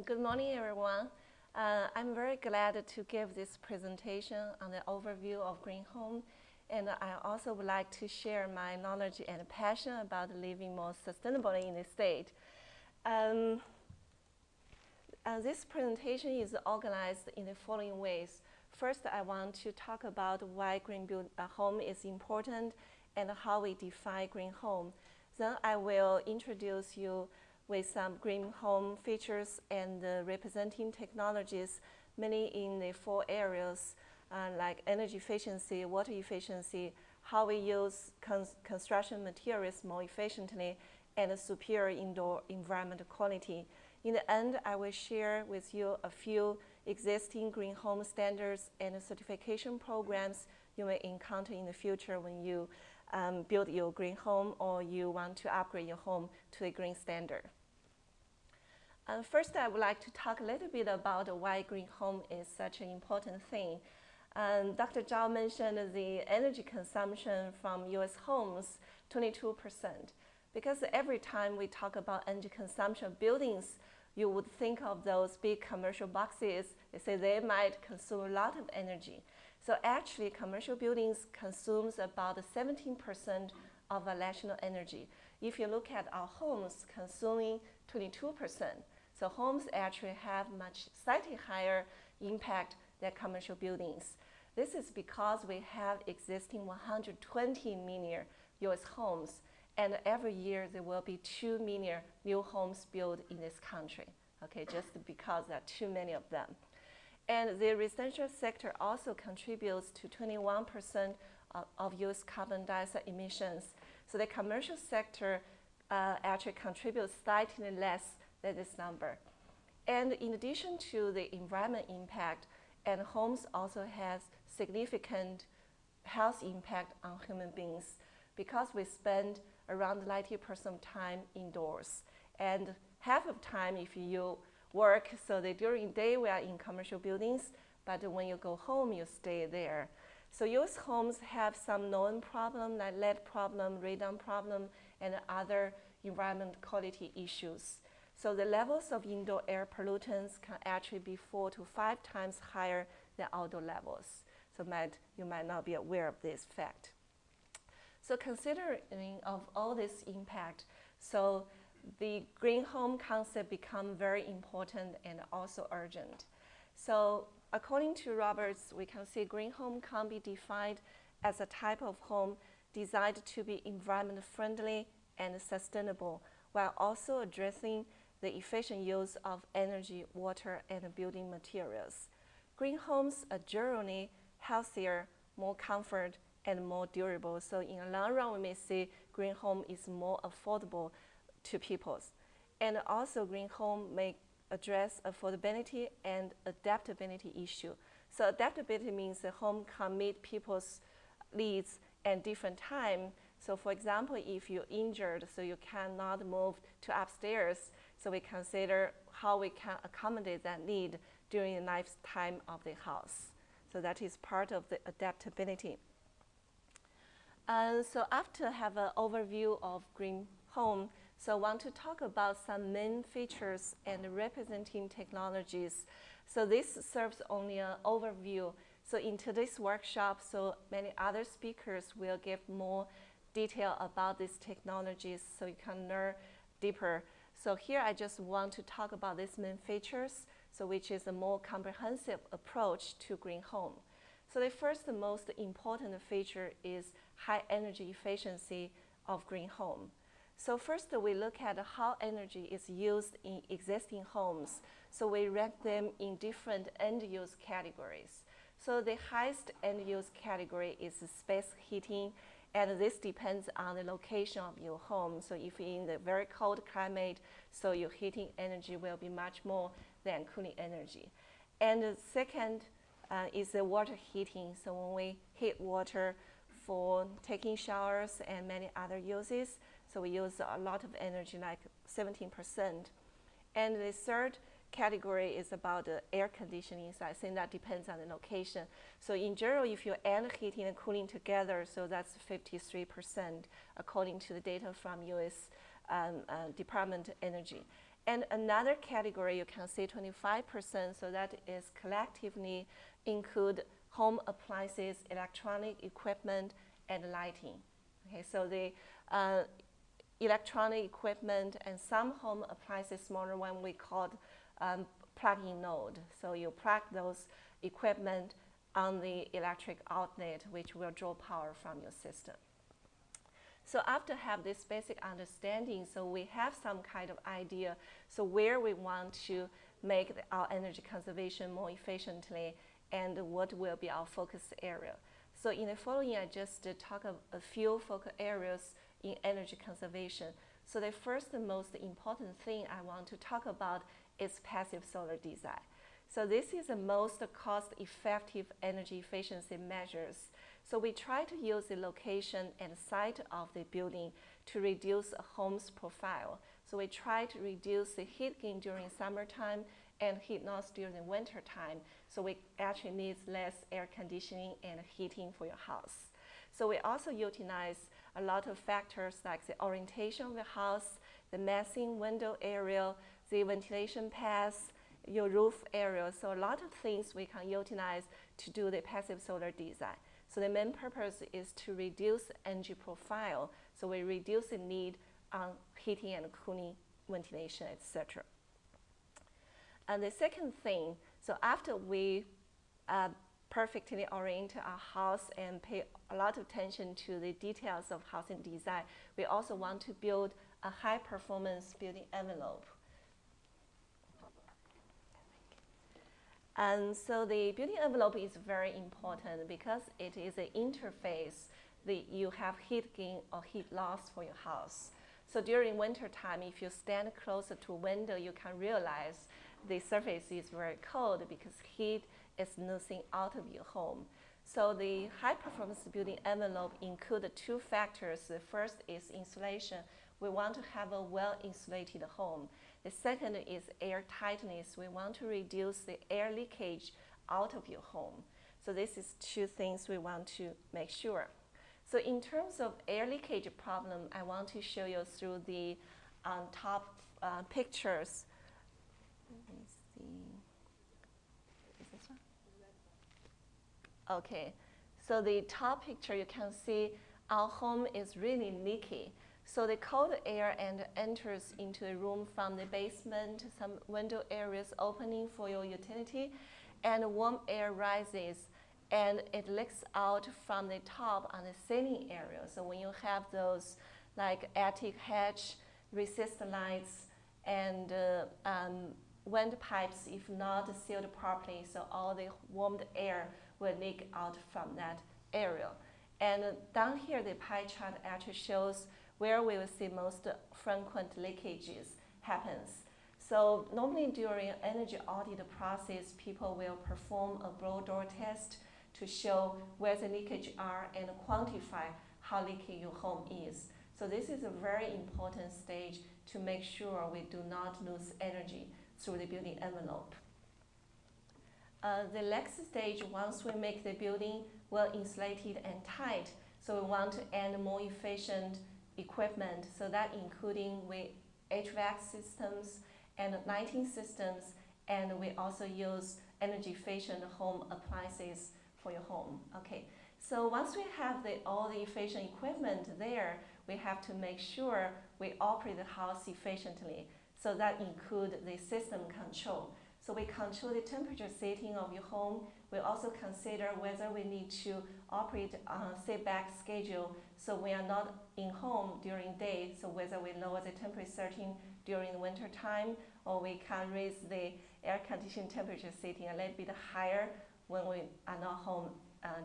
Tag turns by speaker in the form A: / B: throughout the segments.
A: Good morning, everyone. I'm very glad to give this presentation on the overview of green home, and I also would like to share my knowledge and passion about living more sustainably in the state. This presentation is organized in the following ways. First, I want to talk about why green home is important and how we define green home. Then I will introduce you with some green home features and representing technologies, mainly in the 4 areas like energy efficiency, water efficiency, how we use construction materials more efficiently, and superior indoor environmental quality. In the end, I will share with you a few existing green home standards and certification programs you may encounter in the future when you build your green home or you want to upgrade your home to a green standard. First, I would like to talk a little bit about why green home is such an important thing. Dr. Zhao mentioned the energy consumption from US homes, 22%. Because every time we talk about energy consumption of buildings, you would think of those big commercial boxes. They say they might consume a lot of energy. So actually, commercial buildings consumes about 17% of our national energy. If you look at our homes consuming 22%, so homes actually have much slightly higher impact than commercial buildings. This is because we have existing 120 million US homes, and every year there will be 2 million new homes built in this country, okay, just because there are too many of them. And the residential sector also contributes to 21% of US carbon dioxide emissions. So the commercial sector actually contributes slightly less than this number. And in addition to the environment impact, and homes also has significant health impact on human beings because we spend around 90% of time indoors. And half of time if you work, so that during the day we are in commercial buildings, but when you go home, you stay there. So US homes have some known problems like lead problem, radon problem, and other environment quality issues. So the levels of indoor air pollutants can actually be 4 to 5 times higher than outdoor levels. So you might not be aware of this fact. So considering of all this impact, so the green home concept become very important and also urgent. So according to Roberts, we can see green home can be defined as a type of home designed to be environment friendly and sustainable, while also addressing the efficient use of energy, water, and building materials. Green homes are generally healthier, more comfort, and more durable. So in the long run, we may see green home is more affordable to people. And also green home may address affordability and adaptability issue. So adaptability means the home can meet people's needs at different time. So for example, if you're injured, so you cannot move to upstairs, so we consider how we can accommodate that need during the lifetime of the house. So that is part of the adaptability. So after have an overview of green home, so I want to talk about some main features and representing technologies. So this serves only an overview. So in today's workshop, so many other speakers will give more detail about these technologies so you can learn deeper. So here I just want to talk about these main features, so which is a more comprehensive approach to green home. So the first and most important feature is high energy efficiency of green home. So first we look at how energy is used in existing homes. So we rank them in different end use categories. So the highest end use category is space heating, and this depends on the location of your home. So if you're in the very cold climate, so your heating energy will be much more than cooling energy. And the second is the water heating. So when we heat water for taking showers and many other uses, so we use a lot of energy, like 17%. And the third category is about the air conditioning. So I think that depends on the location. So in general, if you add heating and cooling together, so that's 53% according to the data from US Department of Energy. And another category, you can see 25%, so that is collectively include home appliances, electronic equipment, and lighting. Okay, so the electronic equipment and some home appliances, smaller one, we called plug-in node. So you plug those equipment on the electric outlet, which will draw power from your system. So after have this basic understanding, so we have some kind of idea, so where we want to make our energy conservation more efficiently and what will be our focus area. So in the following, I just talk of a few focal areas in energy conservation. So the first and most important thing I want to talk about is passive solar design. So this is the most cost-effective energy efficiency measures. So we try to use the location and site of the building to reduce a home's profile. So we try to reduce the heat gain during summertime and heat loss during the winter time. So we actually need less air conditioning and heating for your house. So we also utilize a lot of factors like the orientation of the house, the massing window area, the ventilation paths, your roof area. So a lot of things we can utilize to do the passive solar design. So the main purpose is to reduce energy profile. So we reduce the need on heating and cooling, ventilation, etc. And the second thing, so after we perfectly orient our house and pay a lot of attention to the details of housing design, we also want to build a high performance building envelope. And so the building envelope is very important because it is an interface that you have heat gain or heat loss for your house. So during winter time, if you stand closer to a window, you can realize the surface is very cold because heat is losing out of your home. So the high performance building envelope includes two factors. The first is insulation. We want to have a well insulated home. The second is air tightness. We want to reduce the air leakage out of your home. So this is two things we want to make sure. So in terms of air leakage problem, I want to show you through the top pictures. Let me see. Is this one? Okay. So the top picture, you can see our home is really leaky. So the cold air enters into the room from the basement, some window areas opening for your utility, and warm air rises and it leaks out from the top on the ceiling area. So when you have those like attic hatch, resist lights, and wind pipes, if not sealed properly, so all the warmed air will leak out from that area. And down here, the pie chart actually shows where we will see most frequent leakages happens. So normally during energy audit process, people will perform a blow door test to show where the leakage are and quantify how leaky your home is. So this is a very important stage to make sure we do not lose energy through the building envelope. The next stage, once we make the building well insulated and tight, so we want to add more efficient equipment, so that including with HVAC systems and lighting systems, and we also use energy efficient home appliances for your home. Okay, so once we have all the efficient equipment there, we have to make sure we operate the house efficiently. So that includes the system control. So we control the temperature setting of your home. We also consider whether we need to operate on a setback schedule so we are not in home during day, so whether we lower the temperature setting during the winter time, or we can raise the air conditioning temperature setting a little bit higher when we are not home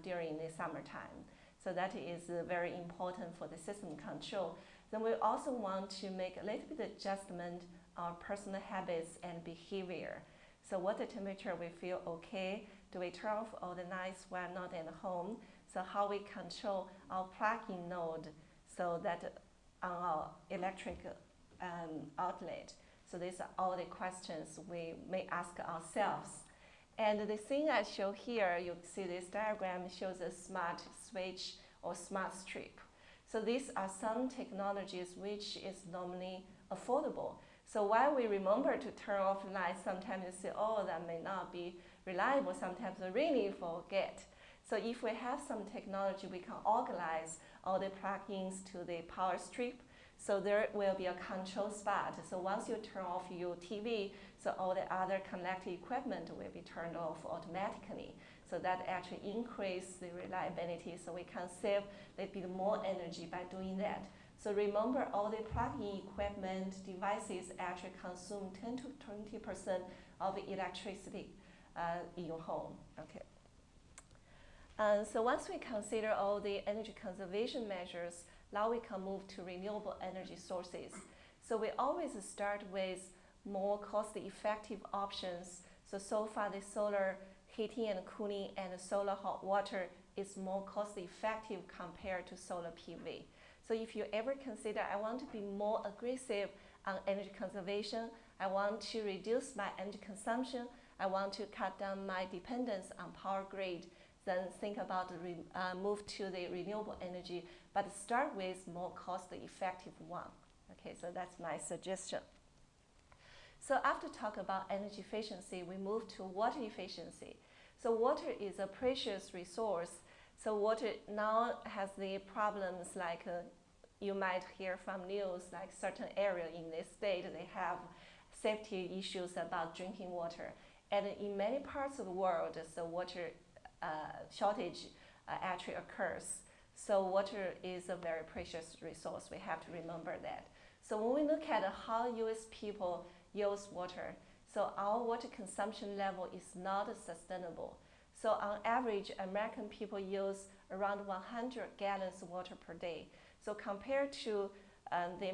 A: during the summertime. So that is very important for the system control. Then we also want to make a little bit adjustment on personal habits and behavior. So what the temperature we feel okay? Do we turn off all the lights while not at home? So how we control our plug-in node so that on our electric outlet. So these are all the questions we may ask ourselves. And the thing I show here, you see this diagram shows a smart switch or smart strip. So these are some technologies which is normally affordable. So while we remember to turn off the lights, sometimes you say, oh, that may not be reliable. Sometimes we really forget. So if we have some technology, we can organize all the plugins to the power strip. So there will be a control spot. So once you turn off your TV, so all the other connected equipment will be turned off automatically. So that actually increases the reliability. So we can save a little bit more energy by doing that. So remember, all the plug-in equipment devices actually consume 10 to 20% of electricity in your home. Okay. So once we consider all the energy conservation measures, now we can move to renewable energy sources. So we always start with more cost-effective options. So far the solar heating and cooling and solar hot water is more cost-effective compared to solar PV. So if you ever consider, I want to be more aggressive on energy conservation, I want to reduce my energy consumption, I want to cut down my dependence on power grid, then think about the move to the renewable energy, but start with more cost-effective one. Okay, so that's my suggestion. So after talk about energy efficiency, we move to water efficiency. So water is a precious resource. So water now has the problems like you might hear from news, like certain area in this state, they have safety issues about drinking water. And in many parts of the world, so water shortage actually occurs. So water is a very precious resource. We have to remember that. So when we look at how US people use water, so our water consumption level is not sustainable. So on average, American people use around 100 gallons of water per day. So compared to the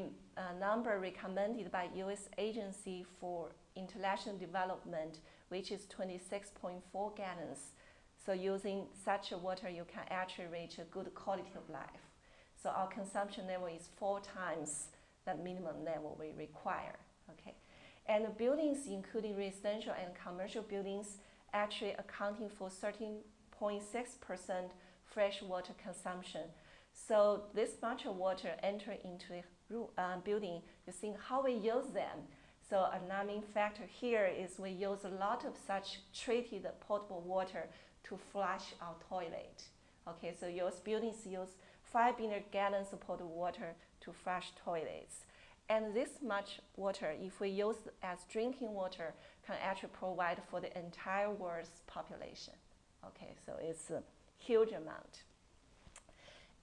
A: number recommended by US Agency for International Development, which is 26.4 gallons. So using such a water, you can actually reach a good quality of life. So our consumption level is 4 times the minimum level we require. Okay, and the buildings, including residential and commercial buildings, actually accounting for 13.6% fresh water consumption. So this much water enter into the building, you think how we use them. So a numbing factor here is we use a lot of such treated potable water to flush our toilet. Okay, so US buildings use 5 billion gallons of potable water to flush toilets. And this much water, if we use as drinking water, can actually provide for the entire world's population. Okay, so it's a huge amount.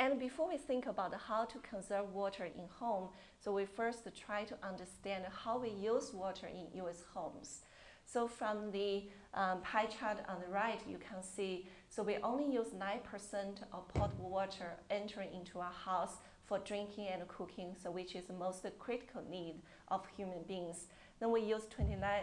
A: And before we think about how to conserve water in home, so we first try to understand how we use water in US homes. So from the pie chart on the right, you can see, so we only use 9% of potable water entering into our house for drinking and cooking, so which is the most critical need of human beings. Then we use 29%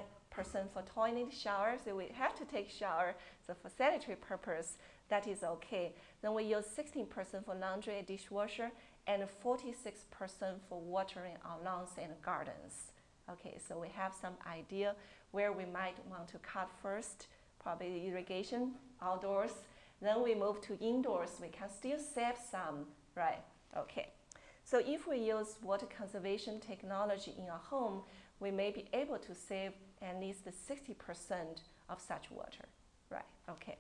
A: for toilet, shower, so we have to take shower, so for sanitary purpose, that is okay. Then we use 16% for laundry and dishwasher, and 46% for watering our lawns and gardens. Okay, so we have some idea where we might want to cut first, probably irrigation, outdoors. Then we move to indoors, we can still save some, right? Okay, so if we use water conservation technology in our home, we may be able to save at least 60% of such water, right? Okay.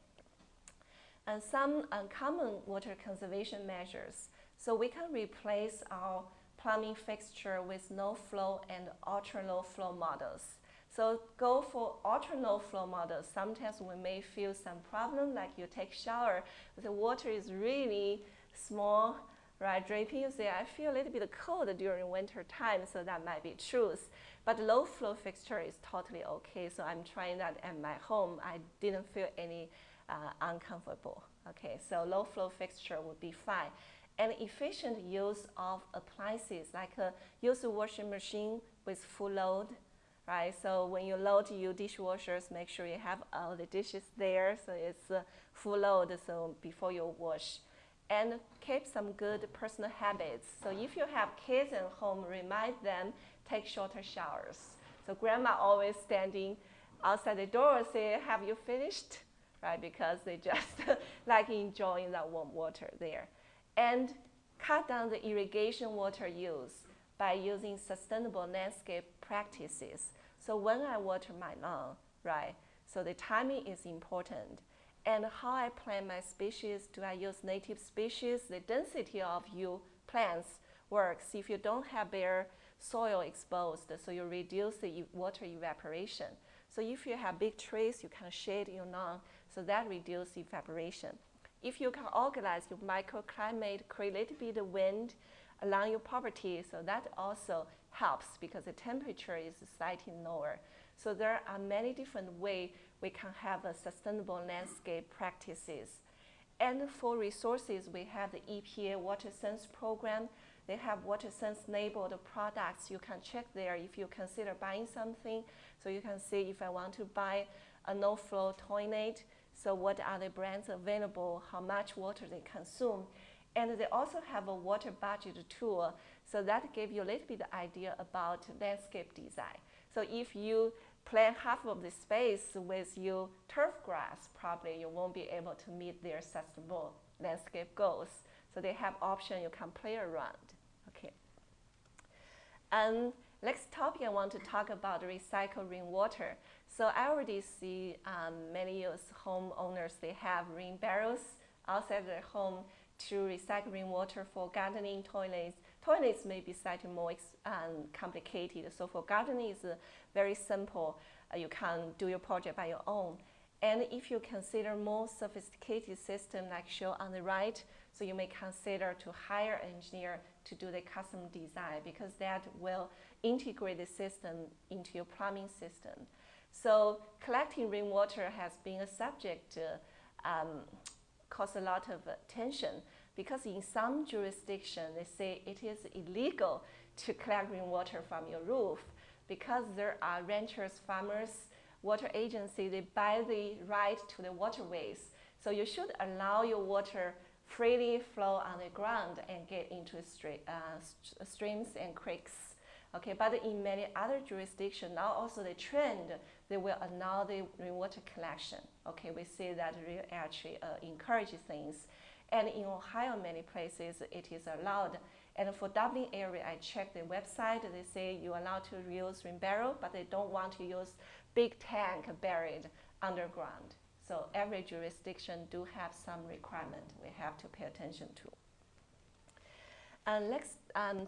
A: And some uncommon water conservation measures. So we can replace our plumbing fixture with no flow and ultra low flow models. So go for ultra low flow models. Sometimes we may feel some problem, like you take shower, the water is really small, right? Dripping, you say, I feel a little bit cold during winter time, so that might be truth. But low flow fixture is totally okay. So I'm trying that at my home. I didn't feel any uncomfortable. Okay, so low flow fixture would be fine. And efficient use of appliances, like use a washing machine with full load, right? So when you load your dishwashers, make sure you have all the dishes there, so it's full load, so before you wash. And keep some good personal habits. So if you have kids at home, remind them, take shorter showers. So grandma always standing outside the door, say, have you finished? Right, because they just like enjoying that warm water there. And cut down the irrigation water use by using sustainable landscape practices. So when I water my lawn, right, so the timing is important. And how I plant my species, do I use native species? The density of your plants works if you don't have bare soil exposed, so you reduce the water evaporation. So if you have big trees, you can shade your lawn, so that reduces evaporation. If you can organize your microclimate, create a little bit of wind along your property, so that also helps because the temperature is slightly lower. So there are many different ways we can have a sustainable landscape practices. And for resources, we have the EPA Water Sense program. They have water sense labeled products. You can check there if you consider buying something. So you can see if I want to buy a no-flow toilet, so what are the brands available, how much water they consume. And they also have a water budget tool, so that gives you a little bit idea about landscape design. So if you plant half of the space with your turf grass, probably you won't be able to meet their sustainable landscape goals. So they have option you can play around. Okay. And next topic I want to talk about recycled rainwater. So I already see many US homeowners, they have rain barrels outside their home to recycle rainwater for gardening, toilets. Toilets may be slightly more complicated. So for gardening, it's very simple. You can do your project by your own. And if you consider more sophisticated system like shown on the right, so you may consider to hire an engineer to do the custom design because that will integrate the system into your plumbing system. So collecting rainwater has been a subject cause a lot of attention because in some jurisdictions they say it is illegal to collect rainwater from your roof because there are ranchers, farmers, water agency, they buy the right to the waterways. So you should allow your water freely flow on the ground and get into streams and creeks. Okay, but in many other jurisdictions, now also the trend, they will allow the rainwater collection. Okay, we see that really actually encourages things. And in Ohio, many places, it is allowed. And for Dublin area, I checked the website, they say you're allowed to use rain barrel, but they don't want to use big tank buried underground. So every jurisdiction do have some requirement we have to pay attention to. And next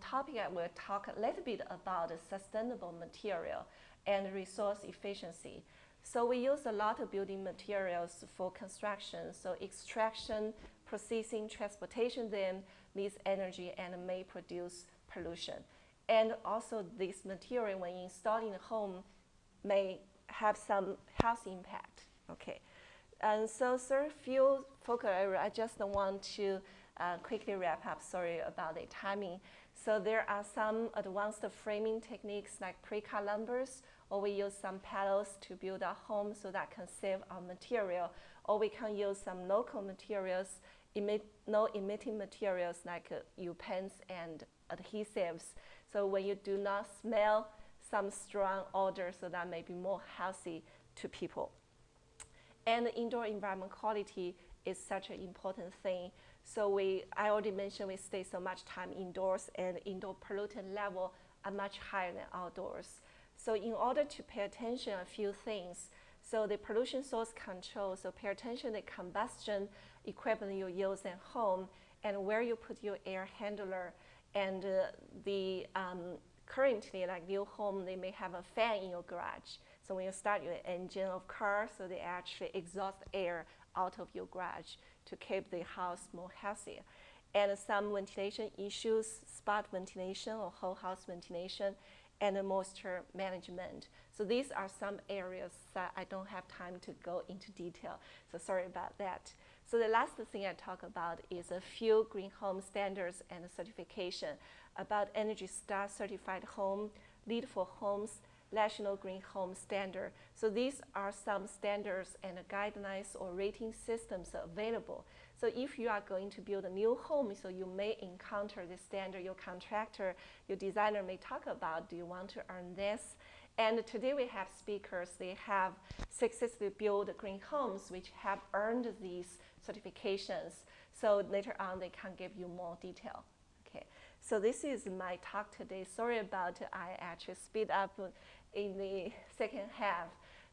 A: topic, I will talk a little bit about sustainable material and resource efficiency. So we use a lot of building materials for construction. So extraction, processing, transportation then needs energy and may produce pollution. And also this material when installed in a home may have some health impact. Okay. And so third few focal area, I just want to quickly wrap up, sorry about the timing. So there are some advanced framing techniques like pre-cut lumbers, or we use some panels to build our home so that can save our material, or we can use some local materials, no emitting materials like U-pens and adhesives. So when you do not smell some strong odor, so that may be more healthy to people. And indoor environment quality is such an important thing. So I already mentioned we stay so much time indoors and indoor pollutant level are much higher than outdoors. So in order to pay attention a few things, so the pollution source control, so pay attention to the combustion equipment you use at home and where you put your air handler. And currently, like new home, they may have a fan in your garage. So when you start your engine of car, so they actually exhaust air out of your garage to keep the house more healthy. And some ventilation issues, spot ventilation or whole house ventilation, and moisture management. So these are some areas that I don't have time to go into detail. So sorry about that. So the last thing I talk about is a few green home standards and certification about Energy Star certified home, LEED for homes, National Green Home Standard. So these are some standards and guidelines or rating systems available. So if you are going to build a new home, so you may encounter the standard, your contractor, your designer may talk about, do you want to earn this? And today we have speakers, they have successfully built green homes which have earned these certifications. So later on they can give you more detail. Okay. So this is my talk today. Sorry about I actually speed up in the second half.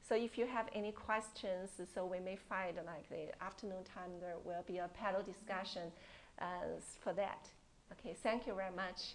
A: So if you have any questions, so we may find like the afternoon time there will be a panel discussion for that. Okay, thank you very much.